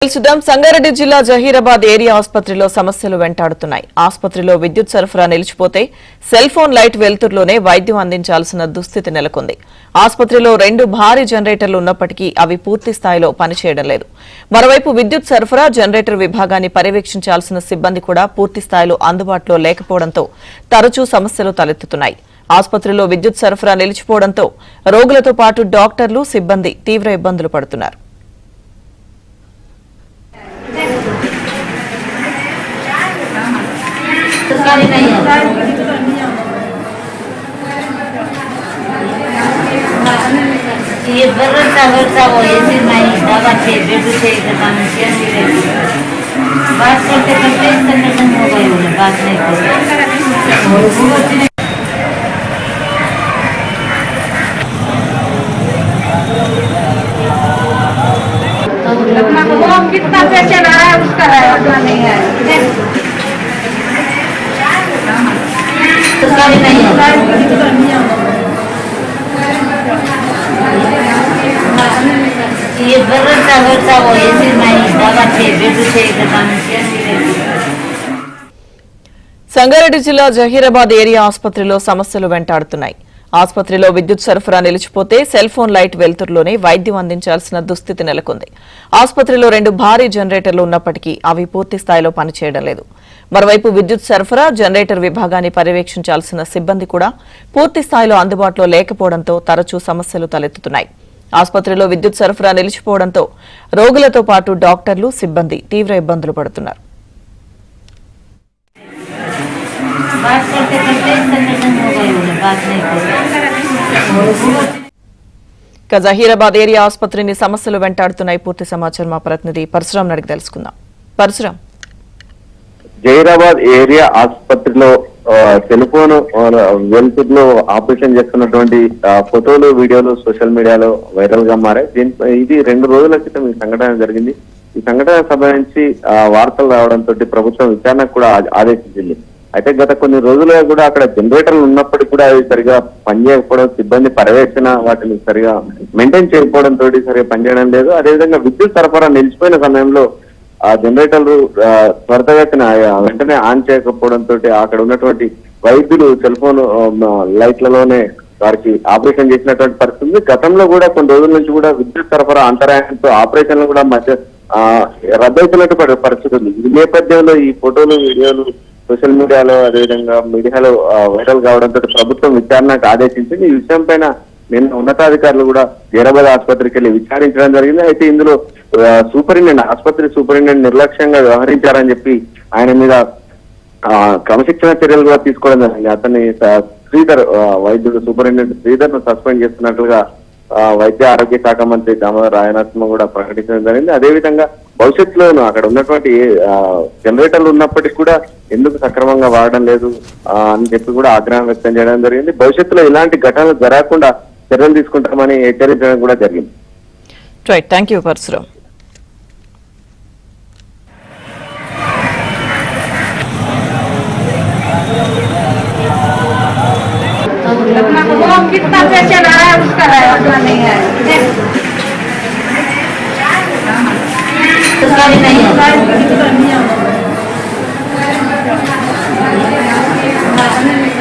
సంగారెడ్డి జిల్లా జహీరాబాద్ ఏరియా ఆసుపత్రిలో సమస్యలు వెంటాడుతున్నాయి. ఆసుపత్రిలో విద్యుత్ సరఫరా నిలిచిపోతే సెల్ ఫోన్ లైట్ వెలుతురులోనే వైద్యం అందించాల్సిన దుస్థితి నెలకొంది. ఆసుపత్రిలో 2 భారీ జనరేటర్లు ఉన్నప్పటికీ అవి పూర్తి స్థాయిలో పనిచేయడం లేదు. మరోవైపు విద్యుత్ సరఫరా జనరేటర్ విభాగాన్ని పర్యవేక్షించాల్సిన సిబ్బంది కూడా పూర్తి స్థాయిలో అందుబాటులో లేకపోవడంతో తరచూ సమస్యలు తలెత్తుతున్నాయి. ఆసుపత్రిలో విద్యుత్ సరఫరా నిలిచిపోవడంతో రోగులతో పాటు డాక్టర్లు, సిబ్బంది తీవ్ర ఇబ్బందులు పడుతున్నారు. ये बरसा वो ऐसे नहीं दवा से बेड से काम किया बात करते करते संगठन हो गए बोले बात नहीं करते कितना पैसा रहा है उसका नहीं है नहीं ये बरसा वो ऐसे नहीं दवा से बेड से काम किया సంగారెడ్డి జిల్లా జహీరాబాద్ ఏరియా ఆసుపత్రిలో సమస్యలు వెంటాడుతున్నాయి. ఆసుపత్రిలో విద్యుత్ సరఫరా నిలిచిపోతే సెల్ ఫోన్ లైట్ వెలుతురులోనే వైద్యం అందించాల్సిన దుస్థితి నెలకొంది. ఆసుపత్రిలో 2 భారీ జనరేటర్లు ఉన్నప్పటికీ అవి పూర్తి స్థాయిలో పనిచేయడం లేదు. మరోవైపు విద్యుత్ సరఫరా జనరేటర్ విభాగాన్ని పర్యవేక్షించాల్సిన సిబ్బంది కూడా పూర్తి స్థాయిలో అందుబాటులో లేకపోవడంతో తరచూ సమస్యలు తలెత్తుతున్నాయి. ఆసుపత్రిలో విద్యుత్ సరఫరా నిలిచిపోవడంతో రోగులతో పాటు డాక్టర్లు, సిబ్బంది తీవ్ర ఇబ్బందులు పడుతున్నారు. बात करते करते संगठन हो गए बोले बात नहीं करते జహీరాబాద్ ఏరియా ఆసుపత్రిని సమస్యలు వెంటాడుతున్నాయి. పూర్తి సమాచారం మా ప్రతినిధి పరశురాం అడిగి తెలుసుకుందాం. పరశురాం, జహీరాబాద్ ఏరియా ఆసుపత్రిలో టెలిఫోన్ వెలుతురులో ఆపరేషన్ చేస్తున్నటువంటి ఫోటోలు, వీడియోలు సోషల్ మీడియాలో వైరల్ గా మారాయి. ఇది 2 రోజుల క్రితం ఈ సంఘటన జరిగింది. ఈ సంఘటన సంబంధించి వార్తలు రావడంతో ప్రభుత్వం విచారణకు కూడా ఆదేశించింది. అయితే గత కొన్ని రోజులుగా కూడా అక్కడ జనరేటర్లు ఉన్నప్పటికీ కూడా అవి సరిగా పనిచేయకపోవడం, సిబ్బంది పర్యవేక్షణ వాటిని సరిగా మెయింటైన్ చేయకపోవడం తోటి సరిగా పనిచేయడం లేదు. అదేవిధంగా విద్యుత్ సరఫరా నిలిచిపోయిన సమయంలో ఆ జనరేటర్లు త్వరితగతిన వెంటనే ఆన్ చేయకపోవడం తోటి అక్కడ ఉన్నటువంటి వైద్యులు సెల్ ఫోన్ లైట్లలోనే వారికి ఆపరేషన్ చేసినటువంటి పరిస్థితి ఉంది. గతంలో కూడా కొన్ని రోజుల నుంచి కూడా విద్యుత్ సరఫరా అంతరాయంతో ఆపరేషన్లు కూడా మధ్య రద్దవుతున్నట్టు పరిస్థితి ఉంది. ఈ నేపథ్యంలో ఈ ఫోటోలు, వీడియోలు సోషల్ మీడియాలో అదేవిధంగా మీడియాలో వైరల్ కావడంతో ప్రభుత్వం విచారణకు ఆదేశించింది. ఈ విషయం పైన నిన్న ఉన్నతాధికారులు కూడా జహీరాబాద్ ఆసుపత్రికి వెళ్లి విచారించడం జరిగింది. అయితే ఇందులో ఆసుపత్రి సూపరింటెండెంట్ నిర్లక్ష్యంగా వ్యవహరించారని చెప్పి ఆయన మీద క్రమశిక్షణ చర్యలు కూడా తీసుకోవడం జరిగింది. అతన్ని శ్రీధర్, వైద్యుడు సూపరింటెండెంట్ శ్రీధర్ ను సస్పెండ్ చేస్తున్నట్లుగా వైద్య ఆరోగ్య శాఖ మంత్రి దామోదర్ రాయనరసింహ కూడా ప్రకటించడం జరిగింది. అదేవిధంగా భవిష్యత్తులోనూ అక్కడ ఉన్నటువంటి జనరేటర్లు ఉన్నప్పటికీ కూడా ఎందుకు సక్రమంగా వాడడం లేదు అని చెప్పి కూడా ఆగ్రహం వ్యక్తం చేయడం జరిగింది. భవిష్యత్తులో ఇలాంటి ఘటనలు జరగకుండా చర్యలు తీసుకుంటామని హెచ్చరించడం కూడా జరిగింది. Right, thank you Parashuram. कितना पैसा रहा है उसका नहीं है नहीं है